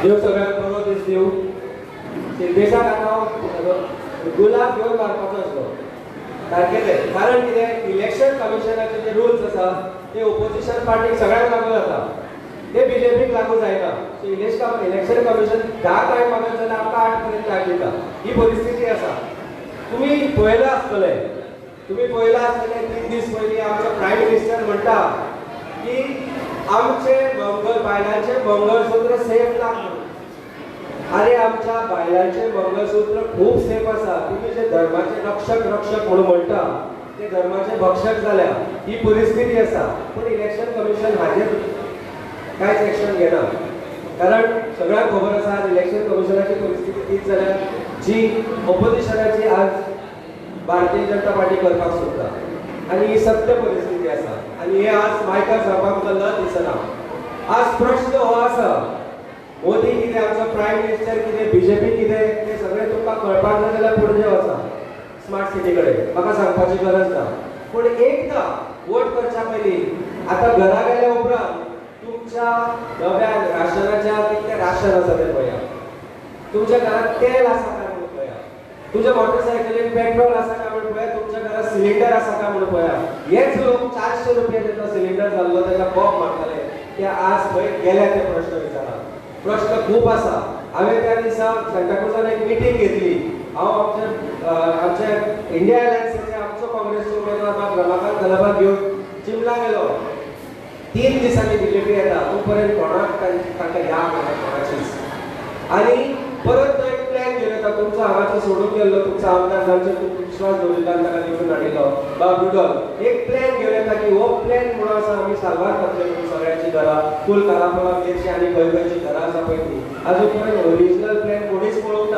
देव सगळ्यांक बरो दीस दिवं. देशाक आतां गुलाब घेवन मारपाचो आसलो सारकें तें. कारण कितें, इलेक्शन कमिशनाचे जे रुल्स आसा ते ओपोजिशन पार्टीक सगळ्यांक लागू जाता, ते बीजेपीक लागू जायना. सो इलेक्शन कमिशन 10 टायम मागत जाल्यार आमकां 8 पर्यंत टायम दिता. ही परिस्थिती आसा. तुम्ही पळयलां आसतलें 3 दीस पयलीं आमचो प्रायम मिनिस्टर म्हणटा की आमचे बायलांचे मंगळसूत्र सेफ ना म्हणून. अरे आमच्या बायलांचे मंगळसूत्र खूप सेफ आसा. तुम्ही जे धर्माचे रक्षक म्हणून म्हणटा ते धर्माचे भक्षक जाल्या. ही परिस्थिती आसा. पण इलेक्शन कमिशन हाजेर कांयच एक्शन घेना. कारण सगळ्यांक खबर आसा इलेक्शन कमिशनाची परिस्थिती तीच जाल्या जी ऑपोजिशनाची आज भारतीय जनता पार्टी करपाक सोदता. आणि ही सत्य परिस्थिती आसा. आणि हे आज मायकार सांगपाक तुका दिसना. आज प्रश्न हो आसा, मोदी कितें, आमचो प्रायम मिनिस्टर कितें, बीजेपी कितें, ते सगळें तुमकां कळपाक ना जाल्यार पणजे वचा स्मार्ट सिटी कडेन. म्हाका सांगपाची गरज ना. पूण एकदां वोट करच्या पयलीं आतां घरा गेल्या उपरांत तुमच्या नव्या राशनाच्या कितें राशन आसा तें पळया. तुमच्या घरात तेल आसा काय म्हणून पळया. तुझ्या मोटरसायकलीन पेट्रोल आसा काय म्हणून पळया. तुमच्या घरात सिलिंडर आसा काय म्हणून पळया. हेच लोक 400 रुपया जेन्ना सिलिंडर जाल्लो तेन्ना बॉब मारताले ते आज खंय गेले ते प्रश्न विचारा. प्रश्न खूप आसा. हांवें त्या दिसा सांताक्रुजान एक मिटींग घेतली. हांव आमच्या इंडिया अलायन्साचे आमचो काँग्रेसचे उमेदवार रमाकांत गलबाक घेवन चिमला गेलो. 3 दिसांनी बीजेपी येता तोपर्यंत कोणाक तांकां या कोणाचीच. आणि परत तो एक प्लॅन घेवन येता. तुमचो हांगाचो सोडून गेल्लो तुमचो आमदार जांचेर तुमी विश्वास दवरिल्लो ताका निवडून हाडिल्लो बाब रुडॉल एक प्लॅन घेवन येता की हो प्लॅन म्हणून आसा आमी साल्वार करतले म्हणून सगळ्यांची घरां फूल कारापोळा मेरची आनी खंय खंयची घरां आसा पळय ती. आजून पर्यंत ओरिजिनल प्लॅन कोणीच पळोवंक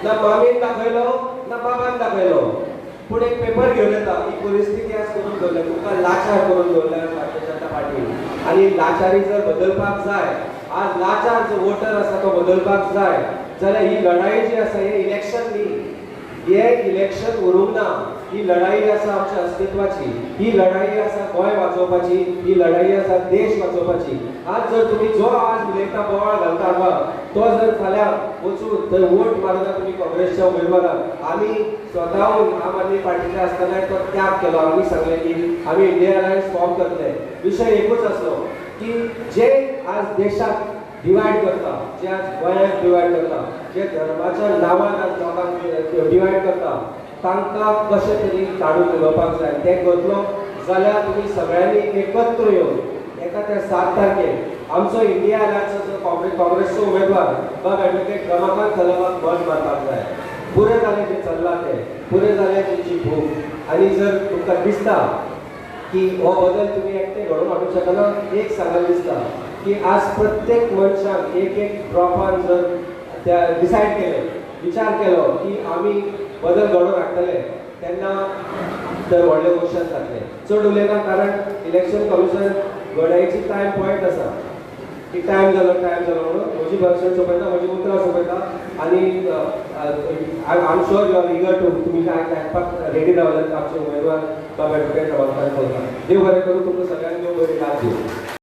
ना मामीन दाखयलो ना बाबान दाखयलो. पूण एक पेपर घेवन येता. ही परिस्थिती आज करून दवरल्या. तुमकां लाचार करून दवरल्या भारतीय जनता पार्टी. आणि लाचारी जर बदलपाक जाय, आज लाचार जो वोटर आसा तो बदलपाक जाय जाल्यार ही लढाई जी आसा हे इलेक्शन न्ही, हे इलेक्शन उरूंक ना. ही लढाई आसा आमच्या अस्तित्वाची. ही लढाई आसा गोंय वाचोवपाची. ही लढाई आसा देश वाचोवपाची. आज जर तुम्ही जो आज उलयता बोवाळ घालता हांगा तो जर फाल्यां वचून थंय वोट मारता तुमी काँग्रेसच्या उमेदवाराक. आमी स्वताहून आम आदमी पार्टीचे आसतना तो त्याग केलो. आमी सांगलें की आमी इंडिया अलायन्स फॉर्म करतले. विशय एकूच आसलो की जे आज देशाक डिवायड करता, जे आज गोंयाक डिवायड करता, जे धर्माच्या नांवान आज लोकांक डिवायड करता तांकां कशें तरी काडून उडोवपाक जाय. तें करतलो जाल्यार तुमी सगळ्यांनी एकत्र येवन एका त्या 7 तारखेक आमचो इंडिया अलायन्साचो काँग्रेसचो उमेदवार बाब ॲडव्होकेट रमाकांत गलबाक मत मारपाक जाय. पुरें जालें जें चल्लां तें, पुरें जालें तुमची भूक. आनी जर तुमकां दिसता की हो बदल तुम्ही एकटे घडोवन हाडूंक शकना, एक सांगायला दिसता की आज प्रत्येक मनशाक एक ड्रॉपान जर त्या डिसायड केलें, विचार केलो की आमी बदल घडोवन हाडटले तेन्ना ते व्हडले क्वेश्चन जातले. चड उलयना कारण इलेक्शन कमिशन घड्याळीची टायम पॉयंट आसा की टायम जालो म्हणून म्हजी भाशण सोंपयता, म्हजी उतरां सोंपयता. आनी I am sure you are eager to तुमी आयकपाक रेडी रावल्यात आमचे उमेदवार बाब ॲडव्होकेट रमाकांत गलबाक. देव बरें करूं. तुमकां सगळ्यांक देव बरी रात दिवं.